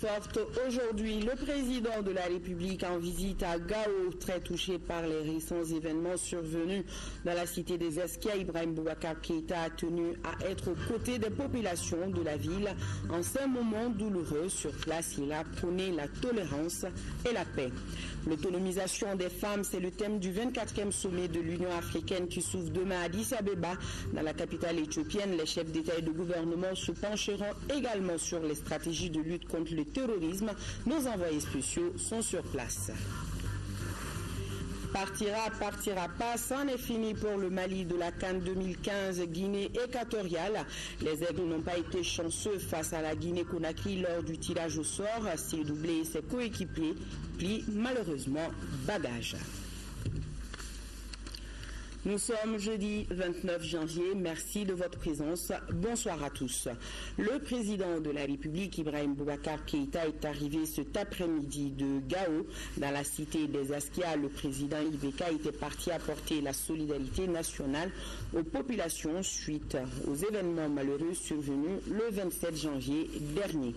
forte aujourd'hui. Le président de la République en visite à Gao, très touché par les récents événements survenus dans la cité des Eskia. Ibrahim Boubacar Keïta a tenu à être aux côtés des populations de la ville. En ces moments douloureux sur place, il a prôné la tolérance et la paix. L'autonomisation des femmes, c'est le thème du 24e sommet de l'Union africaine qui s'ouvre demain à Addis Abeba. Dans la capitale éthiopienne, les chefs d'État et de gouvernement se pencheront également sur les stratégies de lutte contre le terrorisme. Nos envoyés spéciaux sont sur place. Partira pas, c'en est fini pour le Mali de la CAN 2015 Guinée équatoriale. Les Aigles n'ont pas été chanceux face à la Guinée-Conakry lors du tirage au sort. S'il doublé et ses coéquipiers plient malheureusement bagage. Nous sommes jeudi 29 janvier. Merci de votre présence. Bonsoir à tous. Le président de la République, Ibrahim Boubacar Keïta, est arrivé cet après-midi de Gao, dans la cité des Askia. Le président Ibeka était parti apporter la solidarité nationale aux populations suite aux événements malheureux survenus le 27 janvier dernier.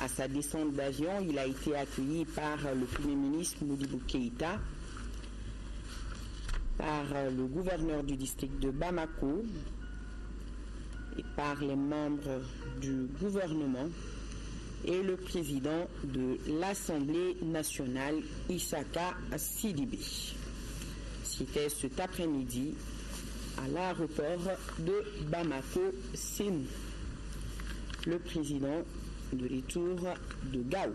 À sa descente d'avion, il a été accueilli par le Premier ministre Modibo Keïta, par le gouverneur du district de Bamako et par les membres du gouvernement et le président de l'Assemblée nationale, Issaka Sidibé. C'était cet après-midi à l'aéroport de Bamako-Sénou. Le président de retour de Gao.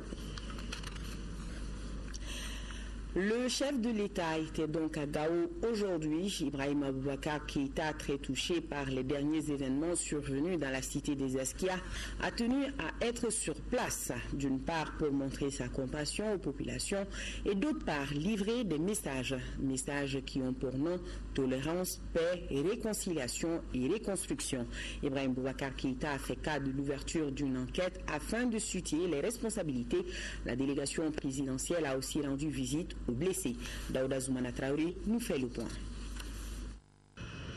Le chef de l'État était donc à Gao aujourd'hui. Ibrahim Boubacar Keïta, très touché par les derniers événements survenus dans la cité des Eskia, a tenu à être sur place, d'une part pour montrer sa compassion aux populations et d'autre part livrer des messages qui ont pour nom tolérance, paix, réconciliation et reconstruction. Ibrahim Boubacar Keïta a fait cas de l'ouverture d'une enquête afin de situer les responsabilités. La délégation présidentielle a aussi rendu visite aux blessés. Daouda Zoumana Traoré nous fait le point.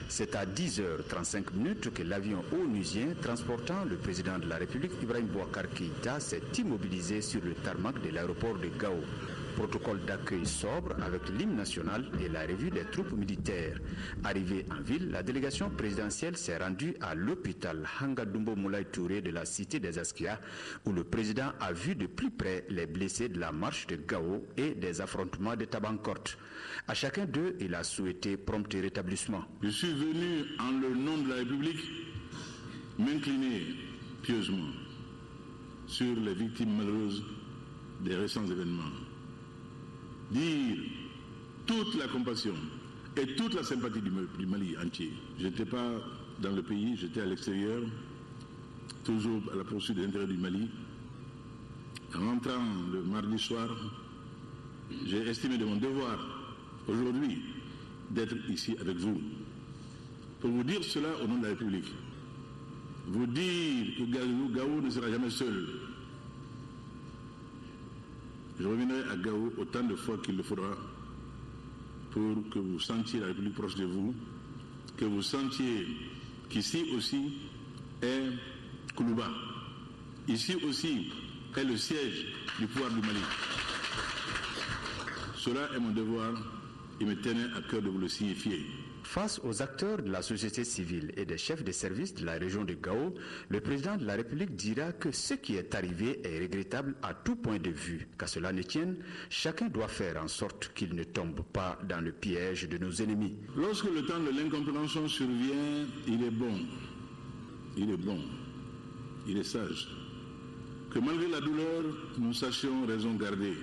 C'est à 10h35 que l'avion onusien transportant le président de la République, Ibrahim Boubacar Keïta, s'est immobilisé sur le tarmac de l'aéroport de Gao. Protocole d'accueil sobre avec l'hymne national et la revue des troupes militaires. Arrivée en ville, la délégation présidentielle s'est rendue à l'hôpital Hangadumbo Moulay Touré de la cité des Askia, où le président a vu de plus près les blessés de la marche de Gao et des affrontements de Tabancourt. À chacun d'eux, il a souhaité prompt rétablissement. Je suis venu en le nom de la République m'incliner pieusement sur les victimes malheureuses des récents événements. Dire toute la compassion et toute la sympathie du Mali entier. Je n'étais pas dans le pays, j'étais à l'extérieur, toujours à la poursuite de l'intérêt du Mali. En rentrant le mardi soir, j'ai estimé de mon devoir aujourd'hui d'être ici avec vous pour vous dire cela au nom de la République. Vous dire que Gao ne sera jamais seul. Je reviendrai à Gao autant de fois qu'il le faudra pour que vous sentiez la République proche de vous, que vous sentiez qu'ici aussi est Koulouba. Ici aussi est le siège du pouvoir du Mali. Cela est mon devoir et me tenait à cœur de vous le signifier. Face aux acteurs de la société civile et des chefs de service de la région de Gao, le président de la République dira que ce qui est arrivé est regrettable à tout point de vue. Qu'à cela ne tienne, chacun doit faire en sorte qu'il ne tombe pas dans le piège de nos ennemis. Lorsque le temps de l'incompréhension survient, il est bon, il est sage, que malgré la douleur, nous sachions raison garder.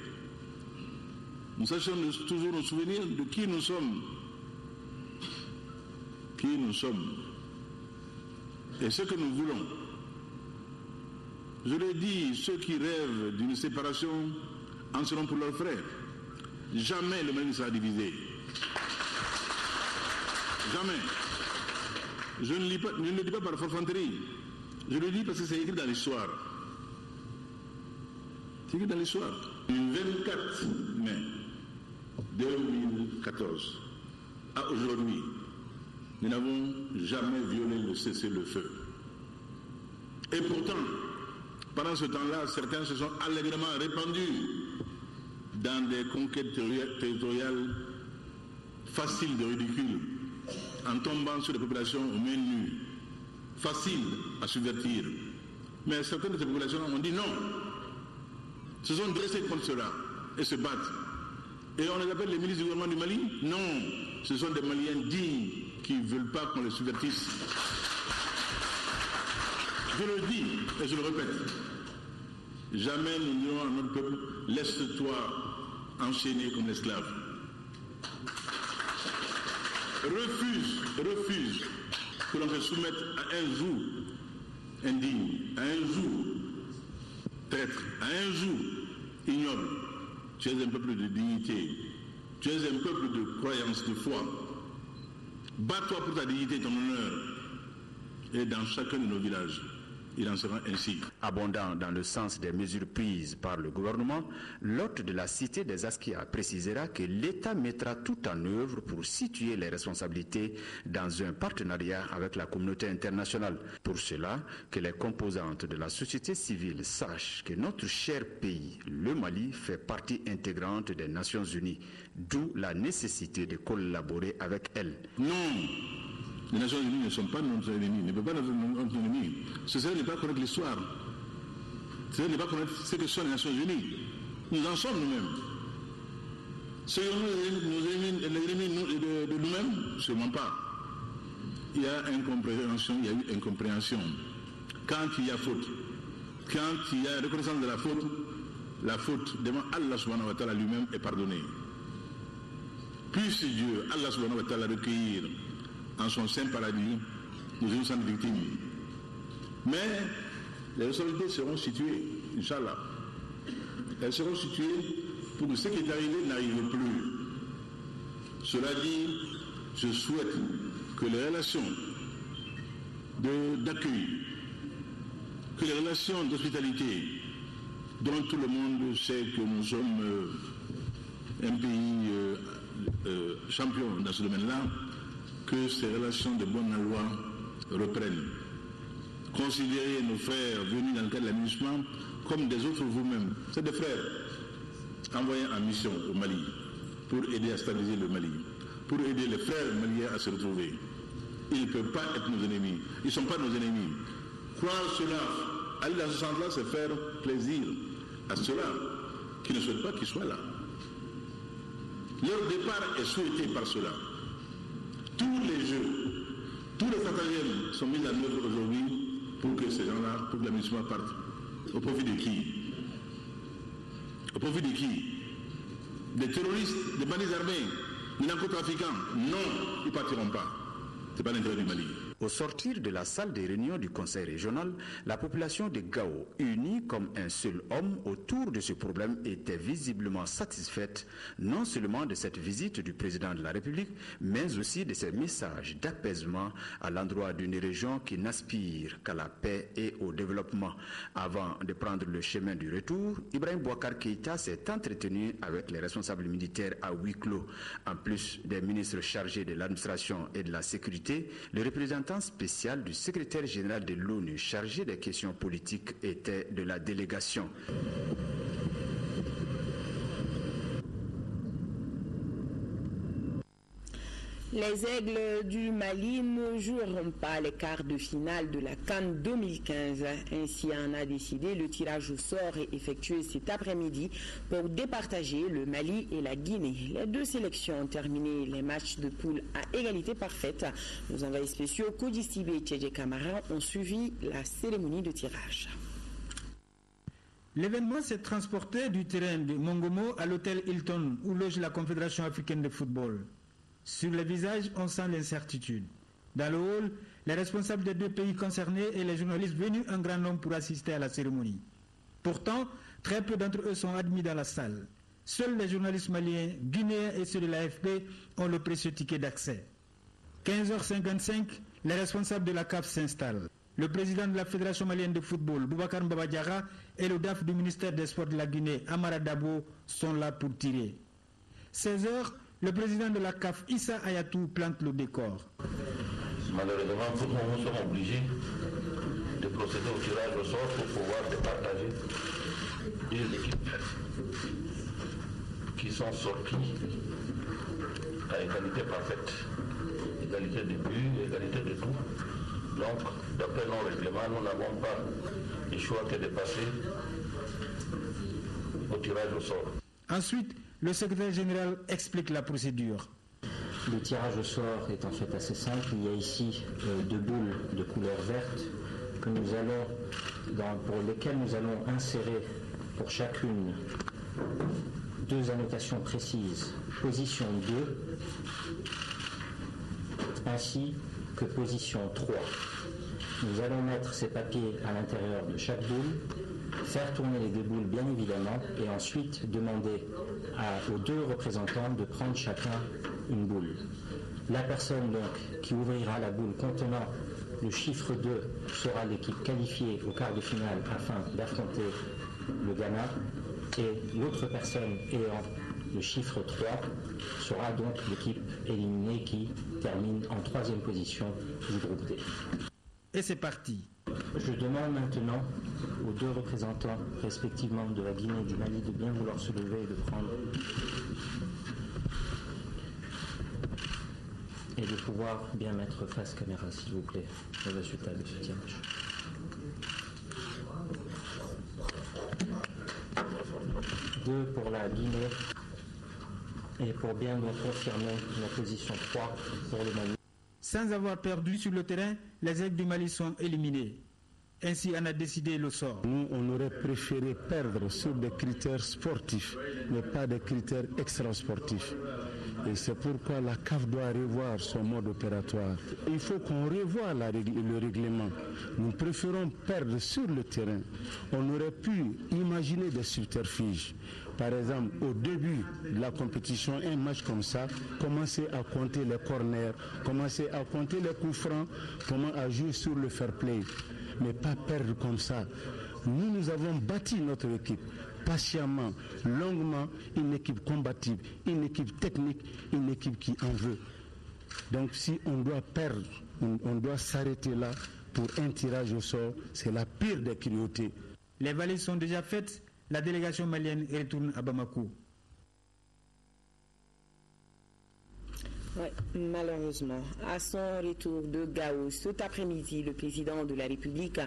Nous sachions toujours nous souvenir de qui nous sommes. Qui nous sommes et ce que nous voulons. Je l'ai dit, ceux qui rêvent d'une séparation en seront pour leurs frères. Jamais le Mali ne sera divisé. Jamais. Je ne le dis pas par forfanterie. Je le dis parce que c'est écrit dans l'histoire. C'est écrit dans l'histoire. Du 24 mai 2014 à aujourd'hui, nous n'avons jamais violé le cessez-le-feu. Et pourtant, Pendant ce temps-là, certains se sont allègrement répandus dans des conquêtes territoriales faciles de ridicule, en tombant sur des populations aux mains nues, faciles à subvertir. Mais certaines de ces populations ont dit non, se sont dressées contre cela et se battent. Et on les appelle les milices du gouvernement du Mali? Non, ce sont des Maliens dignes qui ne veulent pas qu'on les subvertisse. Je le dis et je le répète, jamais nous dirons à notre peuple, laisse-toi enchaîner comme l'esclave. Refuse que l'on se soumette à un jour indigne, à un jour traître, à un jour ignoble. Tu es un peuple de dignité, tu es un peuple de croyance, de foi. Bats-toi pour ta dignité et ton honneur. Et dans chacun de nos villages, il en sera ainsi. Abondant dans le sens des mesures prises par le gouvernement, l'hôte de la cité des Askia précisera que l'État mettra tout en œuvre pour situer les responsabilités dans un partenariat avec la communauté internationale. Pour cela, que les composantes de la société civile sachent que notre cher pays, le Mali, fait partie intégrante des Nations Unies, d'où la nécessité de collaborer avec elles. Non! Les Nations Unies ne sont pas nos ennemis, ne peuvent pas être notre ennemi. Ce serait ne pas connaître l'histoire. Ce serait ne pas connaître ce que sont les Nations Unies. Nous en sommes nous-mêmes. Serions-nous les ennemis de nous-mêmes? Sûrement pas. Il y a incompréhension, il y a eu incompréhension. Quand il y a faute, quand il y a reconnaissance de la faute devant Allah subhanahu wa ta'ala lui-même est pardonnée. Puisse Dieu, Allah subhanahu wa ta'ala, recueillir en son saint paradis nos innocentes victimes. Mais les responsabilités seront situées, Inch'Allah. Elles seront situées pour que ce qui est arrivé n'arrive plus. Cela dit, je souhaite que les relations d'accueil, que les relations d'hospitalité, dont tout le monde sait que nous sommes un pays champion dans ce domaine-là, que ces relations de bonne loi reprennent. Considérez nos frères venus dans le cadre de l'aménagement comme des autres vous-même. C'est des frères envoyés en mission au Mali pour aider à stabiliser le Mali, pour aider les frères maliens à se retrouver. Ils ne peuvent pas être nos ennemis. Ils ne sont pas nos ennemis. Croire cela, aller dans ce sens-là, c'est faire plaisir à ceux-là qui ne souhaitent pas qu'ils soient là. Leur départ est souhaité par cela. Tous les jeux, tous les stratagèmes sont mis en œuvre aujourd'hui pour que ces gens-là, pour que l'aménagement parte. Au profit de qui? Au profit de qui? Des terroristes, des bandits armés, des narcotrafiquants? Non, ils ne partiront pas. Ce n'est pas l'intérêt du Mali. Au sortir de la salle des réunions du Conseil régional, la population de Gao, unie comme un seul homme autour de ce problème, était visiblement satisfaite non seulement de cette visite du président de la République, mais aussi de ses messages d'apaisement à l'endroit d'une région qui n'aspire qu'à la paix et au développement. Avant de prendre le chemin du retour, Ibrahim Boubacar Keïta s'est entretenu avec les responsables militaires à huis clos. En plus des ministres chargés de l'administration et de la sécurité, le représentant spécial du secrétaire général de l'ONU chargé des questions politiques était de la délégation. Les Aigles du Mali ne joueront pas les quarts de finale de la CAN 2015. Ainsi en a décidé le tirage au sort est effectué cet après-midi pour départager le Mali et la Guinée. Les deux sélections ont terminé les matchs de poule à égalité parfaite. Nos envoyés spéciaux Kodistibé et Tchédje Camara ont suivi la cérémonie de tirage. L'événement s'est transporté du terrain de Mongomo à l'hôtel Hilton où loge la Confédération africaine de football. Sur les visages, on sent l'incertitude. Dans le hall, les responsables des deux pays concernés et les journalistes venus en grand nombre pour assister à la cérémonie. Pourtant, très peu d'entre eux sont admis dans la salle. Seuls les journalistes maliens, guinéens et ceux de l'AFP ont le précieux ticket d'accès. 15h55, les responsables de la CAF s'installent. Le président de la Fédération malienne de football, Boubacar Mbaba Diarra, et le DAF du ministère des Sports de la Guinée, Amara Dabo, sont là pour tirer. 16h, le président de la CAF, Issa Ayatou, plante le décor. Malheureusement, nous sommes obligés de procéder au tirage au sort pour pouvoir départager une équipe qui sont sortis à égalité parfaite, égalité de but, égalité de tout. Donc, d'après nos règlements, nous n'avons pas le choix que de passer au tirage au sort. Ensuite, le secrétaire général explique la procédure. Le tirage au sort est en fait assez simple. Il y a ici 2 boules de couleur verte que nous allons, pour lesquelles nous allons insérer pour chacune 2 annotations précises. Position 2 ainsi que position 3. Nous allons mettre ces papiers à l'intérieur de chaque boule, faire tourner les 2 boules bien évidemment et ensuite demander aux 2 représentants de prendre chacun une boule. La personne donc qui ouvrira la boule contenant le chiffre 2 sera l'équipe qualifiée au quart de finale afin d'affronter le Ghana et l'autre personne ayant le chiffre 3 sera donc l'équipe éliminée qui termine en 3e position du groupe D. Et c'est parti. Je demande maintenant aux 2 représentants respectivement de la Guinée et du Mali de bien vouloir se lever et de prendre et de pouvoir bien mettre face caméra s'il vous plaît le résultat de ce tirage. Deux pour la Guinée et pour bien nous confirmer la position 3 pour le Mali. Sans avoir perdu sur le terrain, les aigles du Mali sont éliminés. Ainsi en a décidé le sort. Nous, on aurait préféré perdre sur des critères sportifs, mais pas des critères extrasportifs. Et c'est pourquoi la CAF doit revoir son mode opératoire. Il faut qu'on revoie le règlement. Nous préférons perdre sur le terrain. On aurait pu imaginer des subterfuges. Par exemple, au début de la compétition, un match comme ça, commencer à compter les corners, commencer à compter les coups francs, comment à jouer sur le fair play. Mais pas perdre comme ça. Nous avons bâti notre équipe patiemment, longuement, une équipe combative, une équipe technique, une équipe qui en veut. Donc si on doit perdre, on doit s'arrêter là pour un tirage au sort, c'est la pire des cruautés. Les valises sont déjà faites, la délégation malienne retourne à Bamako. Ouais, malheureusement, à son retour de Gao cet après-midi, le président de la République,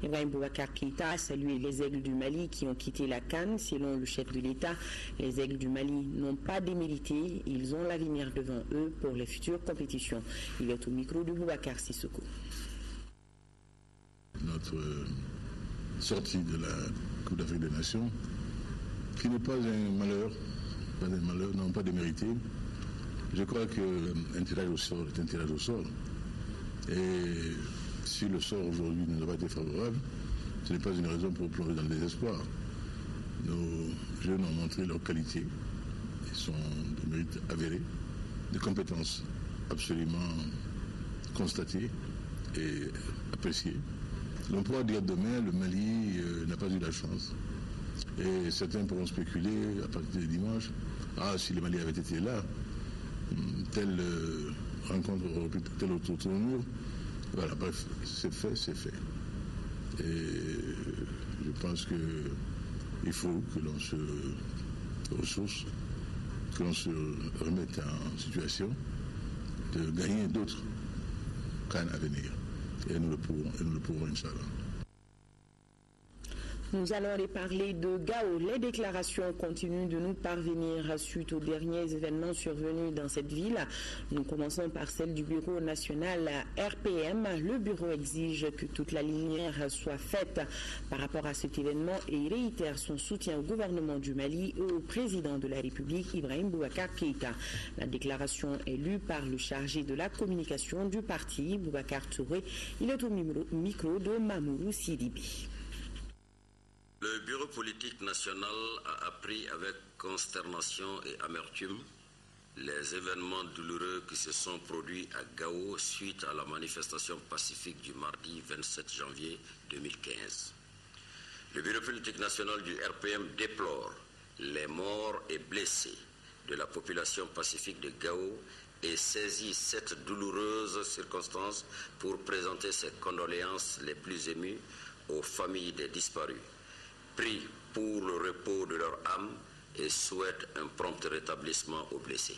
Ibrahim Boubacar Keïta, a salué les aigles du Mali qui ont quitté la CAN. Selon le chef de l'État, les aigles du Mali n'ont pas démérité, ils ont l'avenir devant eux pour les futures compétitions. Il est au micro de Boubacar Sissoko. Notre sortie de la Coupe d'Afrique des Nations, qui n'est pas un malheur, non pas démérité. Je crois qu'un tirage au sort est un tirage au sort. Et si le sort aujourd'hui ne nous a pas été favorable, ce n'est pas une raison pour plonger dans le désespoir. Nos jeunes ont montré leur qualité. Ils sont de mérite avéré, de compétences absolument constatées et appréciées. On pourra dire demain, le Mali n'a pas eu la chance. Et certains pourront spéculer à partir de dimanche, si le Mali avait été là, telle rencontre aurait pu telle autre tournure. Voilà, bref, c'est fait, c'est fait. Et je pense qu'il faut que l'on se ressource, que l'on se remette en situation de gagner d'autres CAN à venir. Et nous le pourrons, Inch'Allah. Nous allons aller parler de Gao. Les déclarations continuent de nous parvenir suite aux derniers événements survenus dans cette ville. Nous commençons par celle du Bureau national RPM. Le bureau exige que toute la lumière soit faite par rapport à cet événement et il réitère son soutien au gouvernement du Mali et au président de la République, Ibrahim Boubacar Keïta. La déclaration est lue par le chargé de la communication du parti, Boubacar Touré. Il est au micro de Mamourou Sidibi. Le bureau politique national a appris avec consternation et amertume les événements douloureux qui se sont produits à Gao suite à la manifestation pacifique du mardi 27 janvier 2015. Le bureau politique national du RPM déplore les morts et blessés de la population pacifique de Gao et saisit cette douloureuse circonstance pour présenter ses condoléances les plus émues aux familles des disparus, prie pour le repos de leur âme et souhaite un prompt rétablissement aux blessés.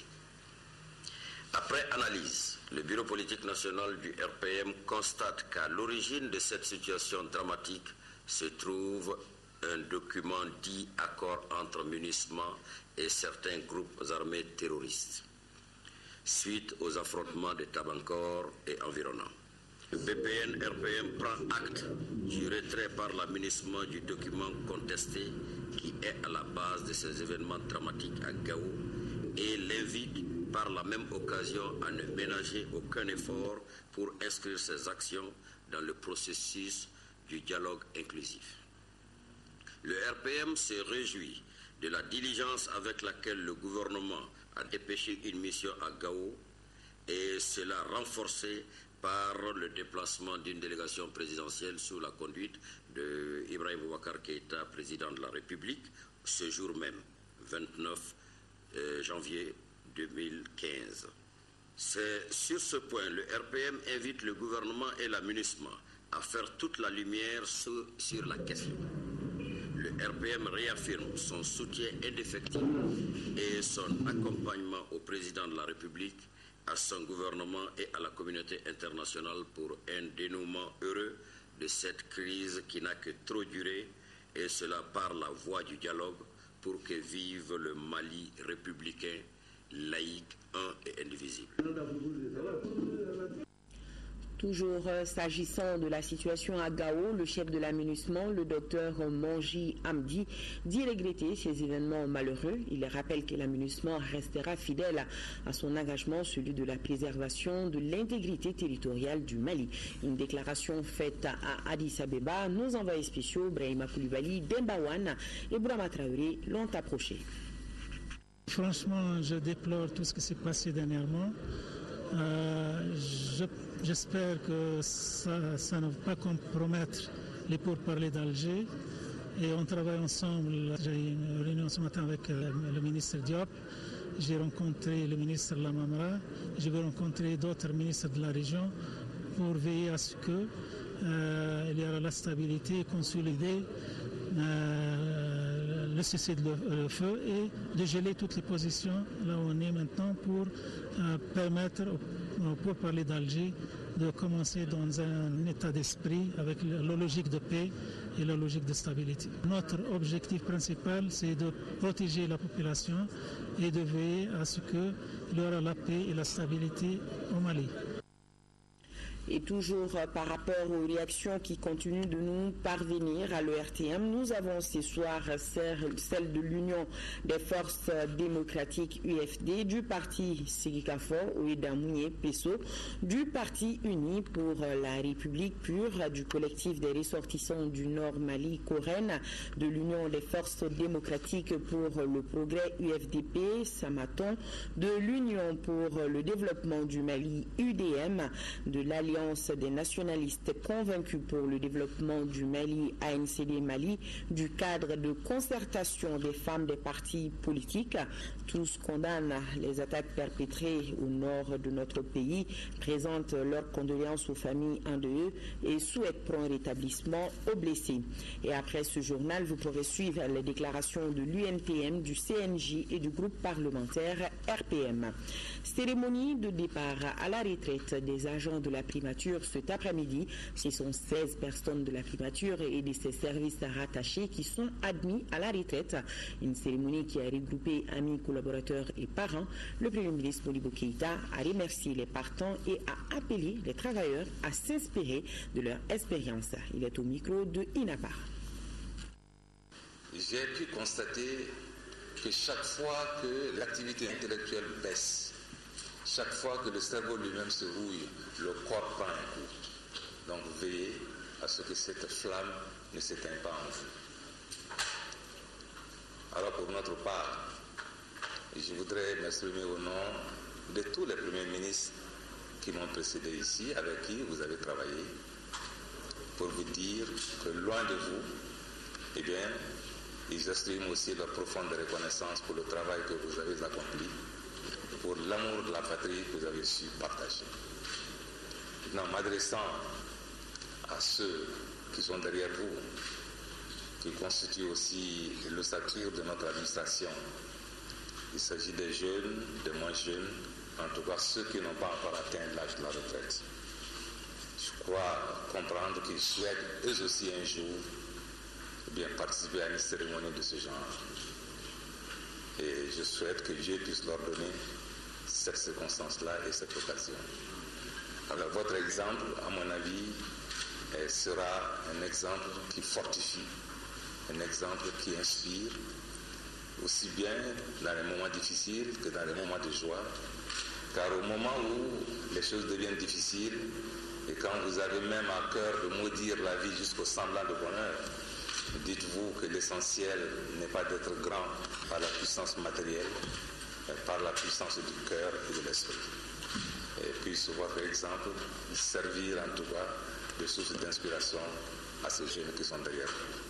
Après analyse, le Bureau politique national du RPM constate qu'à l'origine de cette situation dramatique se trouve un document dit accord entre MINUSMA et certains groupes armés terroristes, suite aux affrontements de Tabancor et environnants. Le BPN-RPM prend acte du retrait par la MINUSMA du document contesté qui est à la base de ces événements dramatiques à Gao et l'invite par la même occasion à ne ménager aucun effort pour inscrire ces actions dans le processus du dialogue inclusif. Le RPM se réjouit de la diligence avec laquelle le gouvernement a dépêché une mission à Gao et cela renforcé par le déplacement d'une délégation présidentielle sous la conduite de Ibrahim Boubacar Keïta, président de la République, ce jour même, 29 janvier 2015. C'est sur ce point, le RPM invite le gouvernement et la MINUSMA à faire toute la lumière sur la question. Le RPM réaffirme son soutien indéfectible et son accompagnement au président de la République, à son gouvernement et à la communauté internationale pour un dénouement heureux de cette crise qui n'a que trop duré, et cela par la voie du dialogue pour que vive le Mali républicain, laïque, un et indivisible. Toujours s'agissant de la situation à Gao, le chef de la MINUSMA, le docteur Manji Hamdi, dit regretter ces événements malheureux. Il rappelle que la MINUSMA restera fidèle à son engagement, celui de la préservation de l'intégrité territoriale du Mali. Une déclaration faite à Addis Abeba, nos envoyés spéciaux, Brahima Koulibaly, Dembawan et Bourama Traoré l'ont approché. Franchement, je déplore tout ce qui s'est passé dernièrement. J'espère que ça ne va pas compromettre les pourparlers d'Alger. Et on travaille ensemble. J'ai eu une réunion ce matin avec le ministre Diop. J'ai rencontré le ministre Lamamra. Je vais rencontrer d'autres ministres de la région pour veiller à ce qu'il y aura la stabilité et consolider le cessez-le-feu et de geler toutes les positions là où on est maintenant pour permettre pour parler d'Alger de commencer dans un état d'esprit avec la logique de paix et la logique de stabilité. Notre objectif principal, c'est de protéger la population et de veiller à ce qu'il y aura la paix et la stabilité au Mali. Et toujours par rapport aux réactions qui continuent de nous parvenir à l'ERTM, nous avons ce soir celle de l'Union des forces démocratiques UFD, du parti Sigikafo, Ouida Mounié Pesso, du parti Uni pour la République pure, du collectif des ressortissants du Nord Mali Coren, de l'Union des forces démocratiques pour le progrès UFDP, Samaton, de l'Union pour le développement du Mali UDM, de l'Alliance des nationalistes convaincus pour le développement du Mali ANCD Mali, du cadre de concertation des femmes des partis politiques. Tous condamnent les attaques perpétrées au nord de notre pays, présentent leurs condoléances aux familles endeuillées et souhaitent pour un rétablissement aux blessés. Et après ce journal, vous pourrez suivre les déclarations de l'UNPM, du CNJ et du groupe parlementaire RPM. Cérémonie de départ à la retraite des agents de la primature cet après-midi. Ce sont 16 personnes de la primature et de ses services rattachés qui sont admis à la retraite. Une cérémonie qui a regroupé amis, collaborateurs et parents. Le Premier ministre Modibo Keïta a remercié les partants et a appelé les travailleurs à s'inspirer de leur expérience. Il est au micro de Inapar. J'ai pu constater que chaque fois que l'activité intellectuelle baisse, chaque fois que le cerveau lui-même se rouille, le corps prend un coup. Donc veillez à ce que cette flamme ne s'éteigne pas en vous. Alors pour notre part, je voudrais m'exprimer au nom de tous les premiers ministres qui m'ont précédé ici, avec qui vous avez travaillé, pour vous dire que loin de vous, eh bien, ils expriment aussi leur profonde reconnaissance pour le travail que vous avez accompli. pour l'amour de la patrie que vous avez su partager. Maintenant, m'adressant à ceux qui sont derrière vous, qui constituent aussi l'ossature de notre administration. Il s'agit des jeunes, des moins jeunes, en tout cas ceux qui n'ont pas encore atteint l'âge de la retraite. Je crois comprendre qu'ils souhaitent eux aussi un jour participer à une cérémonie de ce genre. Et je souhaite que Dieu puisse leur donner cette circonstance-là et cette occasion. Alors votre exemple, à mon avis, sera un exemple qui fortifie, un exemple qui inspire, aussi bien dans les moments difficiles que dans les moments de joie. Car au moment où les choses deviennent difficiles, et quand vous avez même à cœur de maudire la vie jusqu'au semblant de bonheur, dites-vous que l'essentiel n'est pas d'être grand par la puissance matérielle, mais par la puissance du cœur et de l'esprit. Et puisse votre exemple servir en tout cas de source d'inspiration à ces jeunes qui sont derrière vous.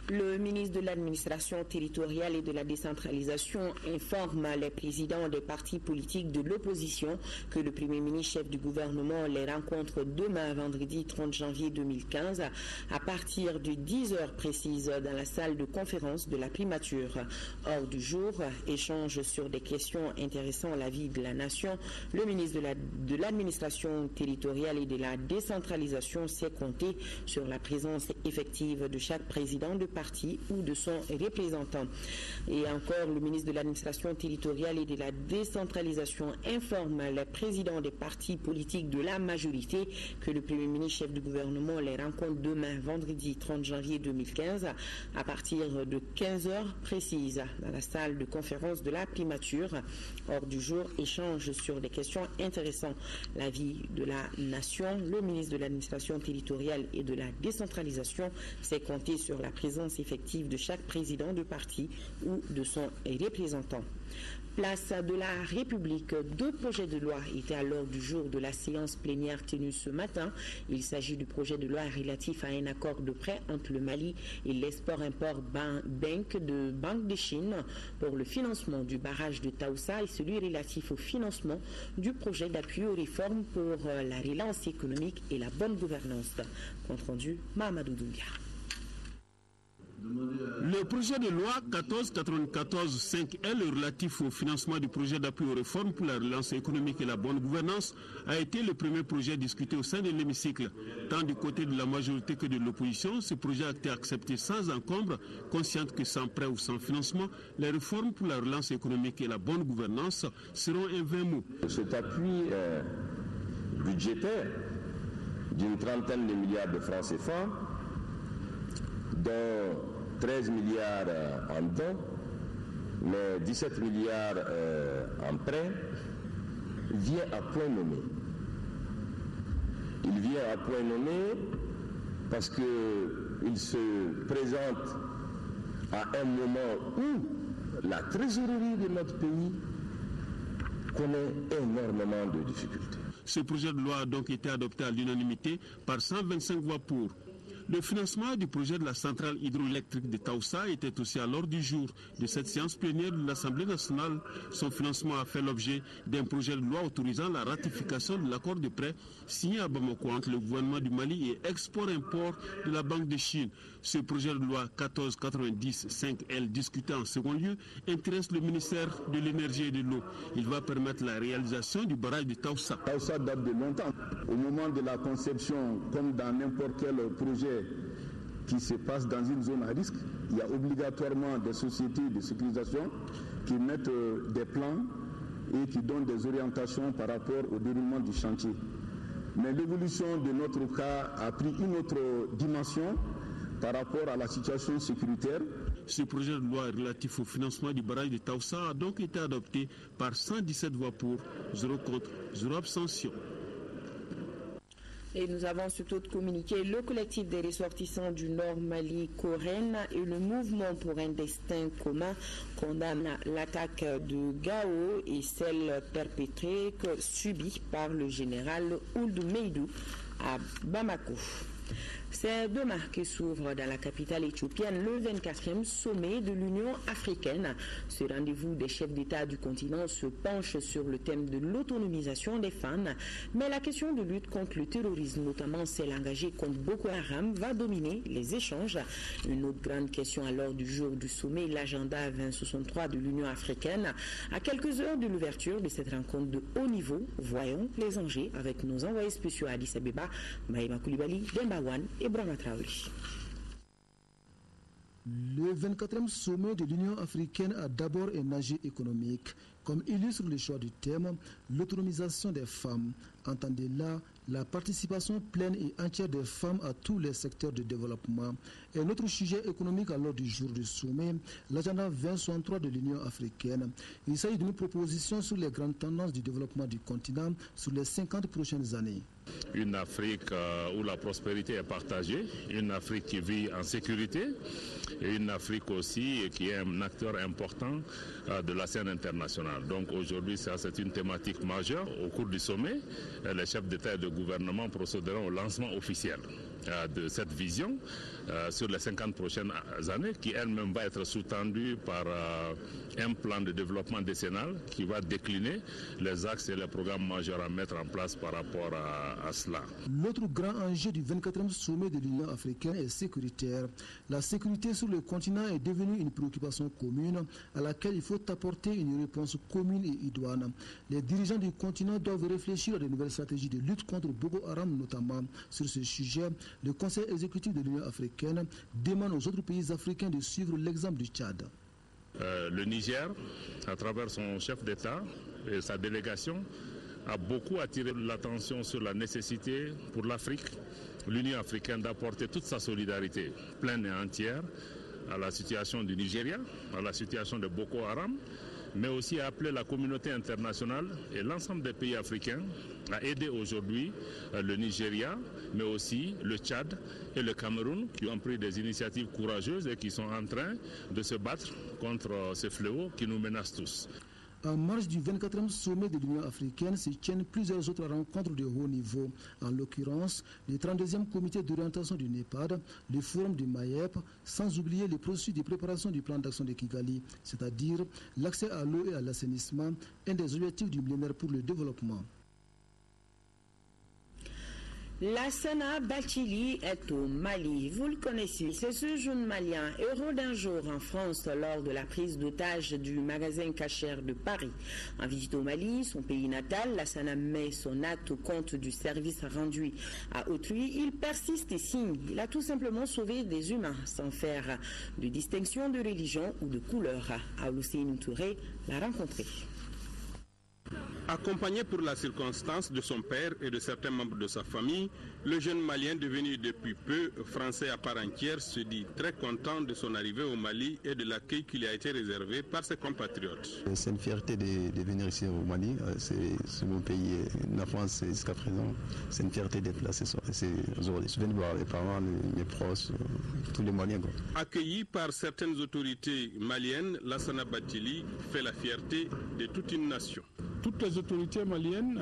Le ministre de l'Administration territoriale et de la décentralisation informe les présidents des partis politiques de l'opposition que le Premier ministre chef du gouvernement les rencontre demain, vendredi 30 janvier 2015, à partir de 10h précises dans la salle de conférence de la primature. Hors du jour, échange sur des questions intéressant la vie de la nation, le ministre de l'Administration territoriale et de la décentralisation s'est compté sur la présence effective de chaque président de parti ou de son représentant. Et encore, le ministre de l'Administration territoriale et de la décentralisation informe les présidents des partis politiques de la majorité que le Premier ministre chef du gouvernement les rencontre demain, vendredi 30 janvier 2015, à partir de 15h précises dans la salle de conférence de la primature. Hors du jour, échange sur des questions intéressant la vie de la nation. Le ministre de l'Administration territoriale et de la décentralisation s'est compté sur la présence effective de chaque président de parti ou de son représentant. Place de la République, 2 projets de loi étaient à l'ordre du jour de la séance plénière tenue ce matin. Il s'agit du projet de loi relatif à un accord de prêt entre le Mali et l'Export-Import Bank de Chine pour le financement du barrage de Taoussa et celui relatif au financement du projet d'appui aux réformes pour la relance économique et la bonne gouvernance. Compte rendu, Mahamadou Doumbia. Le projet de loi 1494-5L relatif au financement du projet d'appui aux réformes pour la relance économique et la bonne gouvernance a été le premier projet discuté au sein de l'hémicycle. Tant du côté de la majorité que de l'opposition, ce projet a été accepté sans encombre, consciente que sans prêt ou sans financement, les réformes pour la relance économique et la bonne gouvernance seront un vain mot. Cet appui budgétaire d'une trentaine de milliards de francs CFA, dont 13 milliards en dons, mais 17 milliards en prêts, vient à point nommé. Il vient à point nommé parce qu'il se présente à un moment où la trésorerie de notre pays connaît énormément de difficultés. Ce projet de loi a donc été adopté à l'unanimité par 125 voix pour. Le financement du projet de la centrale hydroélectrique de Taoussa était aussi à l'ordre du jour de cette séance plénière de l'Assemblée nationale. Son financement a fait l'objet d'un projet de loi autorisant la ratification de l'accord de prêt signé à Bamako entre le gouvernement du Mali et Export-Import de la Banque de Chine. Ce projet de loi 1490-5L discuté en second lieu intéresse le ministère de l'Énergie et de l'Eau. Il va permettre la réalisation du barrage de Taoussa. Taoussa date de longtemps. Au moment de la conception, comme dans n'importe quel projet qui se passe dans une zone à risque, il y a obligatoirement des sociétés de sécurisation qui mettent des plans et qui donnent des orientations par rapport au déroulement du chantier. Mais l'évolution de notre cas a pris une autre dimension par rapport à la situation sécuritaire. Ce projet de loi relatif au financement du barrage de Taoussa a donc été adopté par 117 voix pour, 0 contre, 0 abstention. Et nous avons surtout communiqué le collectif des ressortissants du Nord Mali, Coren, et le mouvement pour un destin commun condamnent l'attaque de Gao et celle perpétrée subie par le général Ould Meïdou à Bamako. C'est demain que s'ouvre dans la capitale éthiopienne le 24e sommet de l'Union africaine. Ce rendez-vous des chefs d'État du continent se penche sur le thème de l'autonomisation des femmes. Mais la question de lutte contre le terrorisme, notamment celle engagée contre Boko Haram, va dominer les échanges. Une autre grande question à l'ordre du jour du sommet, l'agenda 2063 de l'Union africaine. À quelques heures de l'ouverture de cette rencontre de haut niveau, voyons les enjeux avec nos envoyés spéciaux à Addis Abeba, Maïma Koulibaly, Demba Wane et Brahma Traoré. Le 24e sommet de l'Union africaine a d'abord un enjeu économique, comme illustre le choix du thème, l'autonomisation des femmes. Entendez là la participation pleine et entière des femmes à tous les secteurs de développement. Et notre sujet économique à l'ordre du jour du sommet, l'agenda 2063 de l'Union africaine. Il s'agit d'une proposition sur les grandes tendances du développement du continent sur les 50 prochaines années. Une Afrique où la prospérité est partagée, une Afrique qui vit en sécurité et une Afrique aussi qui est un acteur important de la scène internationale. Donc aujourd'hui, c'est une thématique majeure. Au cours du sommet, les chefs d'État et de gouvernement procéderont au lancement officiel de cette vision sur les 50 prochaines années qui elle-même va être sous-tendue par un plan de développement décennal qui va décliner les axes et les programmes majeurs à mettre en place par rapport à cela. L'autre grand enjeu du 24e sommet de l'Union africaine est sécuritaire. La sécurité sur le continent est devenue une préoccupation commune à laquelle il faut apporter une réponse commune et idoine. Les dirigeants du continent doivent réfléchir à de nouvelles stratégies de lutte contre Boko Haram notamment. Sur ce sujet, le Conseil exécutif de l'Union africaine demande aux autres pays africains de suivre l'exemple du Tchad. Le Niger, à travers son chef d'État et sa délégation, a beaucoup attiré l'attention sur la nécessité pour l'Afrique, l'Union africaine, d'apporter toute sa solidarité pleine et entière à la situation du Nigeria, à la situation de Boko Haram, mais aussi à appeler la communauté internationale et l'ensemble des pays africains à aider aujourd'hui le Nigeria, mais aussi le Tchad et le Cameroun qui ont pris des initiatives courageuses et qui sont en train de se battre contre ces fléaux qui nous menacent tous. En marge du 24e sommet de l'Union africaine se tiennent plusieurs autres rencontres de haut niveau, en l'occurrence le 32e comité d'orientation du NEPAD, le forum du MAEP, sans oublier les processus de préparation du plan d'action de Kigali, c'est-à-dire l'accès à l'eau et à l'assainissement, un des objectifs du millénaire pour le développement. Lassana Bathily est au Mali. Vous le connaissez, c'est ce jeune Malien, héros d'un jour en France lors de la prise d'otage du magasin Cacher de Paris. En visite au Mali, son pays natal, Lassana met son acte au compte du service rendu à autrui. Il persiste et signe. Il a tout simplement sauvé des humains sans faire de distinction de religion ou de couleur. Aousseinou Touré l'a rencontré. Accompagné pour la circonstance de son père et de certains membres de sa famille, le jeune Malien devenu depuis peu français à part entière se dit très content de son arrivée au Mali et de l'accueil qui lui a été réservé par ses compatriotes. C'est une fierté de venir ici au Mali, c'est mon pays, la France jusqu'à présent, c'est une fierté d'être là aujourd'hui. Je viens de voir les parents, mes proches, tous les Maliens. Accueilli par certaines autorités maliennes, Lassana Bathily fait la fierté de toute une nation. Toutes les autorités maliennes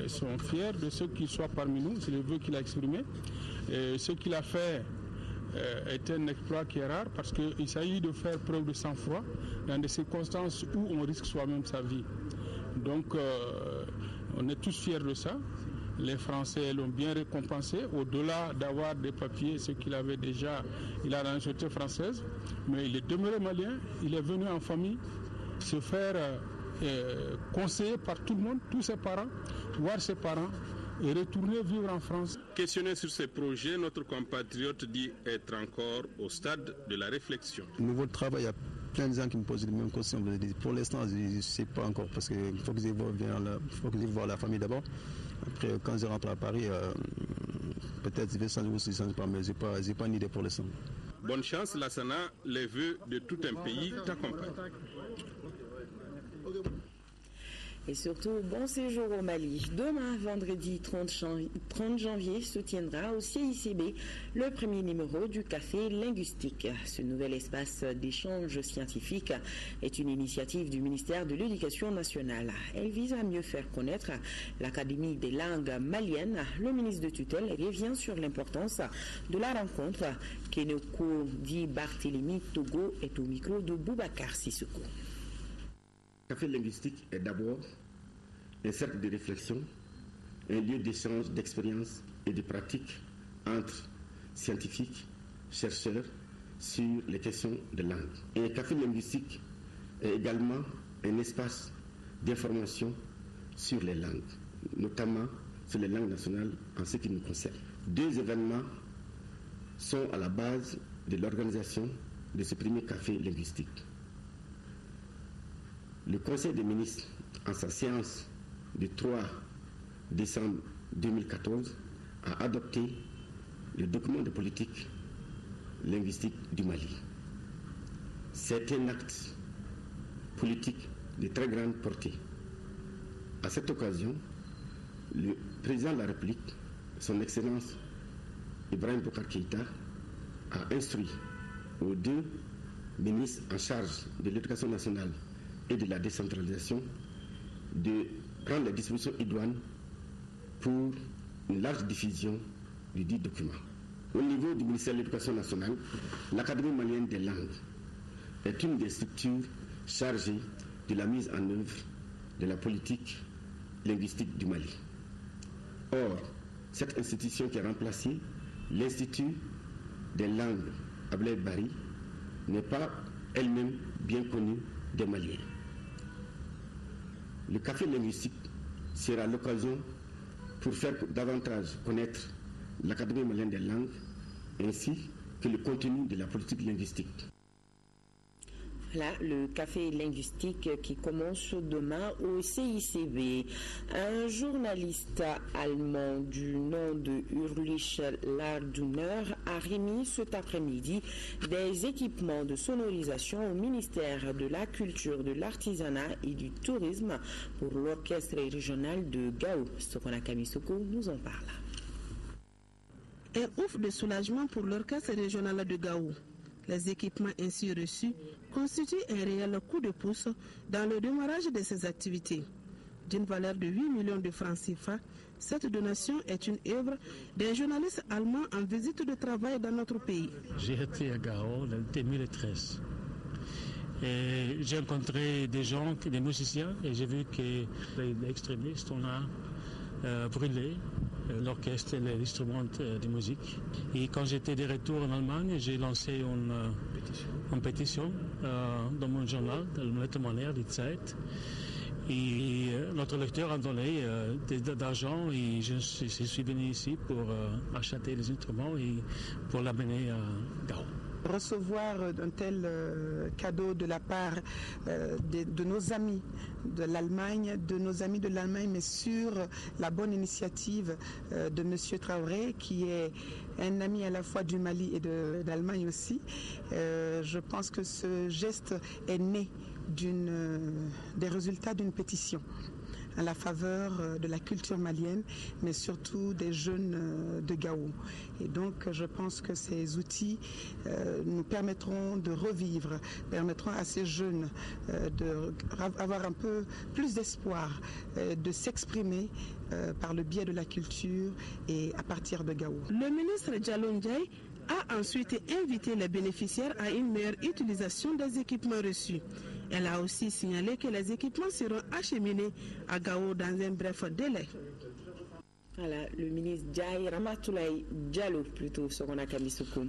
sont fières de ce qu'il soit parmi nous, c'est le vœu qu'il a exprimé. Et ce qu'il a fait est un exploit qui est rare parce qu'il s'agit de faire preuve de sang-froid dans des circonstances où on risque soi-même sa vie. Donc on est tous fiers de ça. Les Français l'ont bien récompensé, au-delà d'avoir des papiers, ce qu'il avait déjà, il a la nationalité française, mais il est demeuré malien, il est venu en famille se faire conseillé par tout le monde, tous ses parents, voir ses parents et retourner vivre en France. Questionné sur ces projets, notre compatriote dit être encore au stade de la réflexion. Au niveau du travail, il y a plein de gens qui me posent les mêmes questions. Pour l'instant, je ne sais pas encore parce qu'il faut que je voie la famille d'abord. Après, quand je rentre à Paris, peut-être je vais changer ou si je ne change pas, mais je n'ai pas une idée pour l'instant. Bonne chance, Lassana. Les vœux de tout un pays t'accompagnent. Et surtout, bon séjour au Mali. Demain, vendredi 30 janvier, se tiendra au CICB le premier numéro du Café linguistique. Ce nouvel espace d'échange scientifique est une initiative du ministère de l'Éducation nationale. Elle vise à mieux faire connaître l'Académie des langues maliennes. Le ministre de tutelle revient sur l'importance de la rencontre. Kenoko dit Barthélémy Togo est au micro de Boubacar Sissoko. Le café linguistique est d'abord un cercle de réflexion, un lieu d'échange d'expériences et de pratiques entre scientifiques, chercheurs sur les questions de langue. Et le café linguistique est également un espace d'information sur les langues, notamment sur les langues nationales en ce qui nous concerne. 2 événements sont à la base de l'organisation de ce premier café linguistique. Le Conseil des ministres, en sa séance du 3 décembre 2014, a adopté le document de politique linguistique du Mali. C'est un acte politique de très grande portée. À cette occasion, le président de la République, son Excellence Ibrahim Boubacar Keïta, a instruit aux 2 ministres en charge de l'Éducation nationale et de la décentralisation de prendre les dispositions idoines pour une large diffusion du dit document. Au niveau du ministère de l'Éducation nationale, l'Académie malienne des langues est une des structures chargées de la mise en œuvre de la politique linguistique du Mali. Or, cette institution qui a remplacé l'Institut des langues Ablaye Bari n'est pas elle-même bien connue des Maliens. Le café linguistique sera l'occasion pour faire davantage connaître l'Académie malienne des langues ainsi que le contenu de la politique linguistique. Voilà le café linguistique qui commence demain au CICB. Un journaliste allemand du nom de Ulrich Lardner a remis cet après-midi des équipements de sonorisation au ministère de la Culture, de l'Artisanat et du Tourisme pour l'orchestre régional de Gao. Sokona Kamisoko nous en parle. Un ouf de soulagement pour l'orchestre régional de Gao. Les équipements ainsi reçus constituent un réel coup de pouce dans le démarrage de ces activités. D'une valeur de 8 millions de francs CFA, cette donation est une œuvre d'un journaliste allemand en visite de travail dans notre pays. J'ai été à Gao en 2013 et j'ai rencontré des gens, des musiciens, et j'ai vu que les extrémistes ont brûlé l'orchestre et les instruments de musique. Et quand j'étais de retour en Allemagne, j'ai lancé une pétition dans mon journal, dans le hebdomadaire Die Zeit. Et notre lecteur a donné d'argent et je suis venu ici pour acheter les instruments et pour l'amener à Gao. Recevoir un tel cadeau de la part de nos amis de l'Allemagne, mais sur la bonne initiative de M. Traoré, qui est un ami à la fois du Mali et d'Allemagne aussi. Je pense que ce geste est né des résultats d'une pétition à la faveur de la culture malienne, mais surtout des jeunes de Gao. Et donc, je pense que ces outils nous permettront de revivre, permettront à ces jeunes d'avoir un peu plus d'espoir, de s'exprimer par le biais de la culture et à partir de Gao. Le ministre Diallo Ndiaye a ensuite invité les bénéficiaires à une meilleure utilisation des équipements reçus. Elle a aussi signalé que les équipements seront acheminés à Gao dans un bref délai. Voilà, le ministre Diaye Ramatoulaye Diallo, plutôt, Sokona Kamisoko.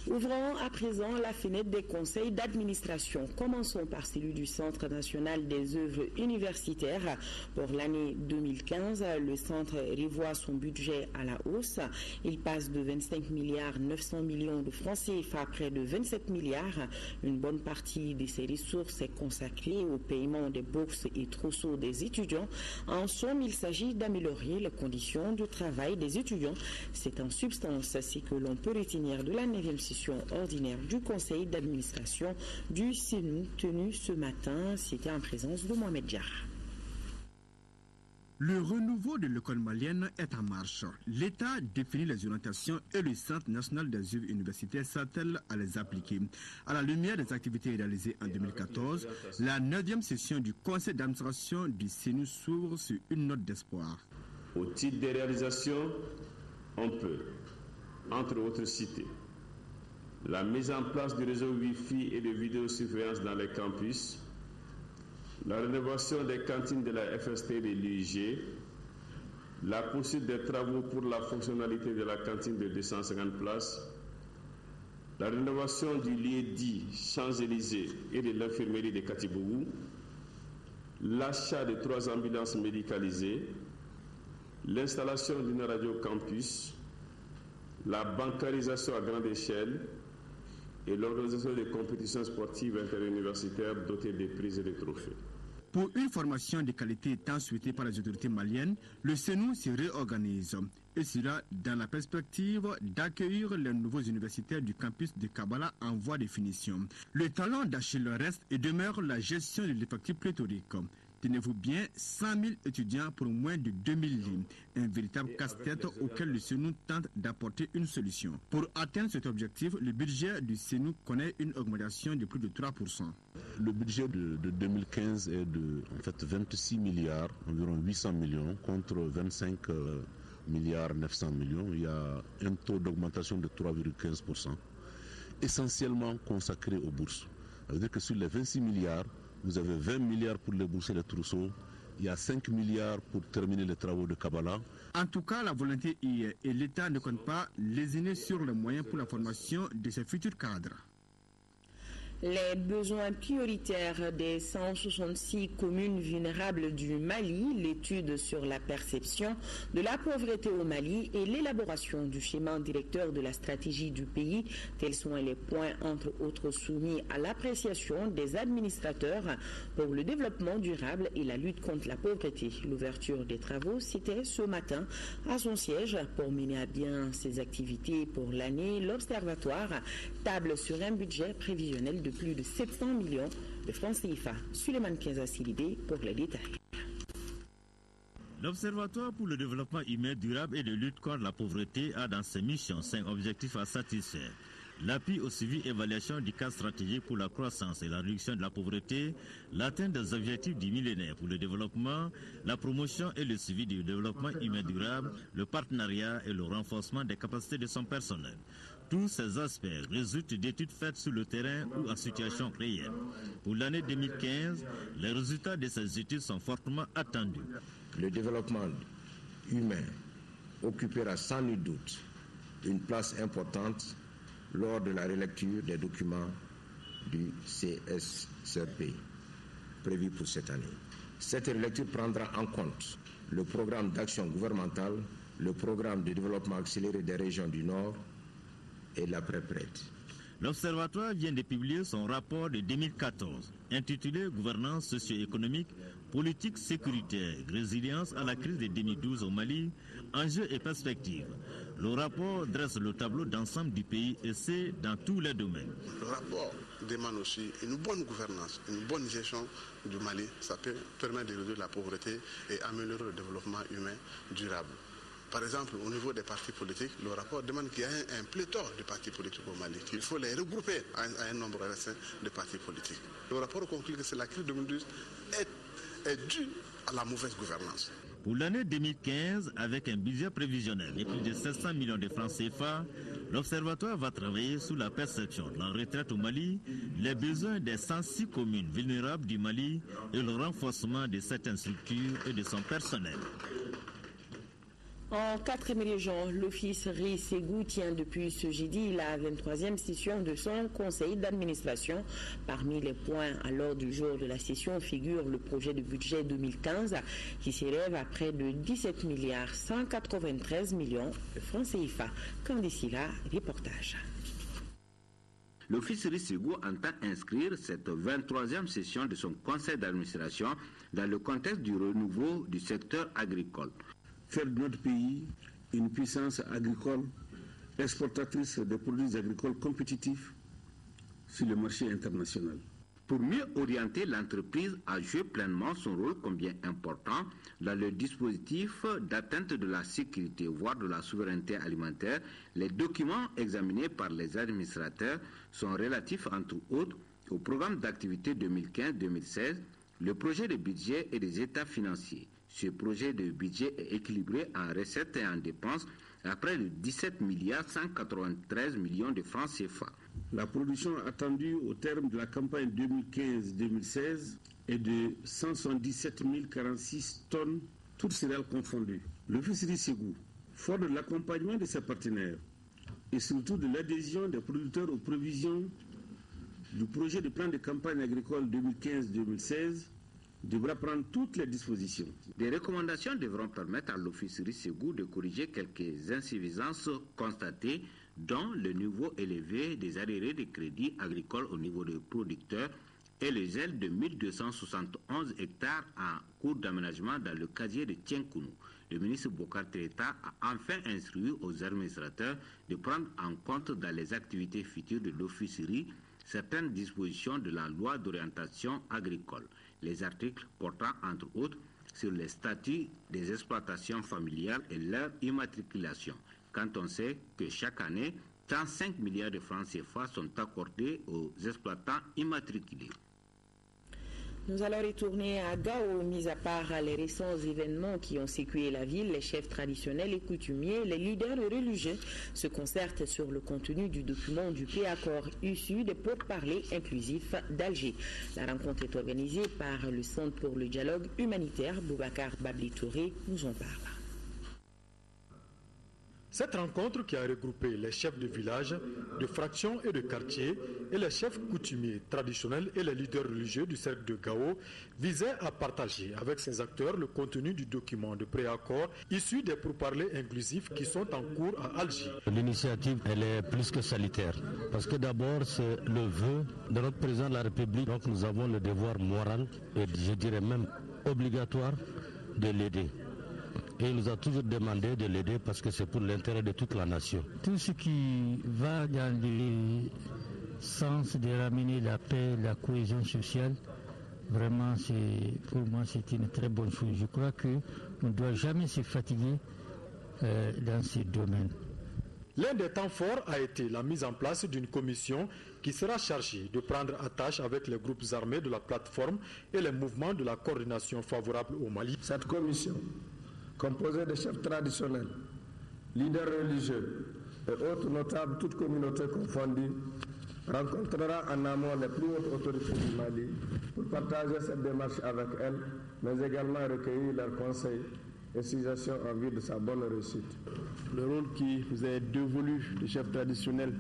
Ouvrons à présent la fenêtre des conseils d'administration. Commençons par celui du Centre national des œuvres universitaires. Pour l'année 2015, le centre revoit son budget à la hausse. Il passe de 25 milliards 900 millions de francs CFA à près de 27 milliards. Une bonne partie de ces ressources est consacrée au paiement des bourses et trousseaux des étudiants. En somme, il s'agit d'améliorer les conditions du travail des étudiants. C'est en substance ce que l'on peut retenir de la 9e session ordinaire du conseil d'administration du CNU tenue ce matin. C'était en présence de Mohamed Diarra. Le renouveau de l'école malienne est en marche. L'État définit les orientations et le Centre national des œuvres universitaires s'attelle à les appliquer. À la lumière des activités réalisées en 2014, la 9e session du conseil d'administration du CENU s'ouvre sur une note d'espoir. Au titre des réalisations, on peut, entre autres, citer la mise en place du réseau Wi-Fi et de vidéosurveillance dans les campus, la rénovation des cantines de la FST et de l'UIG, la poursuite des travaux pour la fonctionnalité de la cantine de 250 places, la rénovation du lieu dit Champs-Élysées et de l'infirmerie de Katibougou, l'achat de 3 ambulances médicalisées, l'installation d'une radio campus, la bancarisation à grande échelle et l'organisation de compétitions sportives interuniversitaires dotées de prix et de trophées. Pour une formation de qualité tant souhaitée par les autorités maliennes, le CENU se réorganise et sera dans la perspective d'accueillir les nouveaux universitaires du campus de Kabala en voie de finition. Le talent d'Achille reste et demeure la gestion de l'effectif pléthorique. Tenez-vous bien, 100 000 étudiants pour moins de 2000 lits. Un véritable casse-tête auquel le CENU tente d'apporter une solution. Pour atteindre cet objectif, le budget du CENU connaît une augmentation de plus de 3%. Le budget de 2015 est de 26 milliards, environ 800 millions, contre 25 milliards 900 millions. Il y a un taux d'augmentation de 3,15%, essentiellement consacré aux bourses. Ça veut dire que sur les 26 milliards, vous avez 20 milliards pour les bourses et les trousseaux. Il y a 5 milliards pour terminer les travaux de Kabbalah. En tout cas, la volonté y est et l'État ne compte pas lésiner sur les moyens pour la formation de ses futurs cadres. Les besoins prioritaires des 166 communes vulnérables du Mali, l'étude sur la perception de la pauvreté au Mali et l'élaboration du schéma directeur de la stratégie du pays, tels sont les points entre autres soumis à l'appréciation des administrateurs pour le développement durable et la lutte contre la pauvreté. L'ouverture des travaux, c'était ce matin à son siège pour mener à bien ses activités pour l'année. L'Observatoire table sur un budget prévisionnel de plus de 700 millions de francs CFA. Suleiman Kenza Silibé pour les détails. L'Observatoire pour le développement humain durable et de lutte contre la pauvreté a dans ses missions 5 objectifs à satisfaire. L'appui au suivi et évaluation du cadre stratégique pour la croissance et la réduction de la pauvreté, l'atteinte des objectifs du millénaire pour le développement, la promotion et le suivi du développement humain durable, le partenariat et le renforcement des capacités de son personnel. Tous ces aspects résultent d'études faites sur le terrain ou en situation réelle. Pour l'année 2015, les résultats de ces études sont fortement attendus. Le développement humain occupera sans nul doute une place importante lors de la relecture des documents du CSRP prévu pour cette année. Cette relecture prendra en compte le programme d'action gouvernementale, le programme de développement accéléré des régions du Nord et l'après-PRED. L'Observatoire vient de publier son rapport de 2014, intitulé « Gouvernance socio-économique, politique sécuritaire, résilience à la crise de 2012 au Mali, enjeux et perspectives ». Le rapport dresse le tableau d'ensemble du pays et c'est dans tous les domaines. Le rapport demande aussi une bonne gouvernance, une bonne gestion du Mali. Ça permet de réduire la pauvreté et améliorer le développement humain durable. Par exemple, au niveau des partis politiques, le rapport demande qu'il y ait un pléthore de partis politiques au Mali, qu'il faut les regrouper à un nombre restreint de partis politiques. Le rapport conclut que la crise 2012 est due à la mauvaise gouvernance. Pour l'année 2015, avec un budget prévisionnel de plus de 700 millions de francs CFA, l'Observatoire va travailler sur la perception de la retraite au Mali, les besoins des 106 communes vulnérables du Mali et le renforcement de certaines structures et de son personnel. En 4e région, l'Office Riz-Ségou tient depuis ce jeudi la 23e session de son conseil d'administration. Parmi les points à l'ordre du jour de la session figure le projet de budget 2015 qui s'élève à près de 17 milliards 193 millions de francs CFA. Quand d'ici là, reportage. L'Office Riz-Ségou entend inscrire cette 23e session de son conseil d'administration dans le contexte du renouveau du secteur agricole. Faire de notre pays une puissance agricole exportatrice de produits agricoles compétitifs sur le marché international. pour mieux orienter l'entreprise à jouer pleinement son rôle combien important dans le dispositif d'atteinte de la sécurité, voire de la souveraineté alimentaire. Les documents examinés par les administrateurs sont relatifs, entre autres, au programme d'activité 2015-2016, le projet de budget et des états financiers. Ce projet de budget est équilibré en recettes et en dépenses à près de 17 milliards 193 millions de francs CFA. La production attendue au terme de la campagne 2015-2016 est de 177 046 tonnes, toutes céréales confondues. L'officerie Ségou, fort de l'accompagnement de ses partenaires et surtout de l'adhésion des producteurs aux provisions du projet de plan de campagne agricole 2015-2016, devra prendre toutes les dispositions. Des recommandations devront permettre à l'officerie Ségou de corriger quelques insuffisances constatées, dont le niveau élevé des arriérés de crédit agricole au niveau des producteurs et le gel de 1271 hectares en cours d'aménagement dans le casier de Tienkounou. Le ministre Bokar Tereta a enfin instruit aux administrateurs de prendre en compte dans les activités futures de l'officerie certaines dispositions de la loi d'orientation agricole. Les articles portant entre autres sur les statuts des exploitations familiales et leur immatriculation, quand on sait que chaque année, 35 milliards de francs CFA sont accordés aux exploitants immatriculés. Nous allons retourner à Gao. Mis à part les récents événements qui ont secoué la ville, les chefs traditionnels et coutumiers, les leaders religieux se concertent sur le contenu du document du pré-accord issu des pourparlers inclusifs d'Alger. La rencontre est organisée par le Centre pour le dialogue humanitaire. Boubacar Babli Touré nous en parle. Cette rencontre qui a regroupé les chefs de village, de fractions et de quartiers et les chefs coutumiers traditionnels et les leaders religieux du cercle de Gao visait à partager avec ces acteurs le contenu du document de préaccord issu des pourparlers inclusifs qui sont en cours à Alger. L'initiative, elle est plus que salutaire parce que d'abord c'est le vœu de notre président de la République, donc nous avons le devoir moral et je dirais même obligatoire de l'aider. Et il nous a toujours demandé de l'aider parce que c'est pour l'intérêt de toute la nation. Tout ce qui va dans le sens de ramener la paix, la cohésion sociale, vraiment, pour moi, c'est une très bonne chose. Je crois qu'on ne doit jamais se fatiguer dans ce domaine. L'un des temps forts a été la mise en place d'une commission qui sera chargée de prendre attache avec les groupes armés de la plateforme et les mouvements de la coordination favorable au Mali. Cette commission, composée de chefs traditionnels, leaders religieux et autres notables, toutes communautés confondues, rencontrera en amont les plus hautes autorités du Mali pour partager cette démarche avec elles, mais également recueillir leurs conseils et suggestions en vue de sa bonne réussite. Le rôle qui vous est dévolu de chef traditionnel,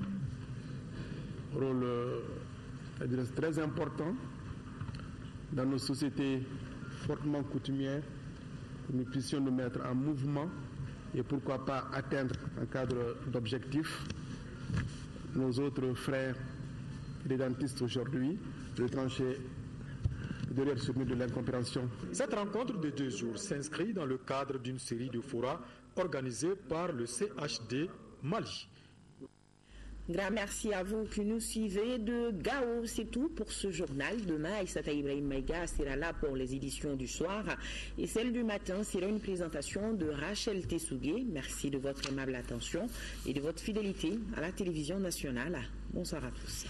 rôle très important dans nos sociétés fortement coutumières, que nous puissions nous mettre en mouvement et pourquoi pas atteindre un cadre d'objectifs. Nos autres frères rédentistes aujourd'hui, retranchés derrière ce mur de l'incompréhension. Cette rencontre de 2 jours s'inscrit dans le cadre d'une série de forats organisés par le CHD Mali. Grand merci à vous qui nous suivez de Gao. C'est tout pour ce journal. Demain, Aïssata Ibrahim Maïga sera là pour les éditions du soir. Et celle du matin sera une présentation de Rachel Tessougué. Merci de votre aimable attention et de votre fidélité à la télévision nationale. Bonsoir à tous.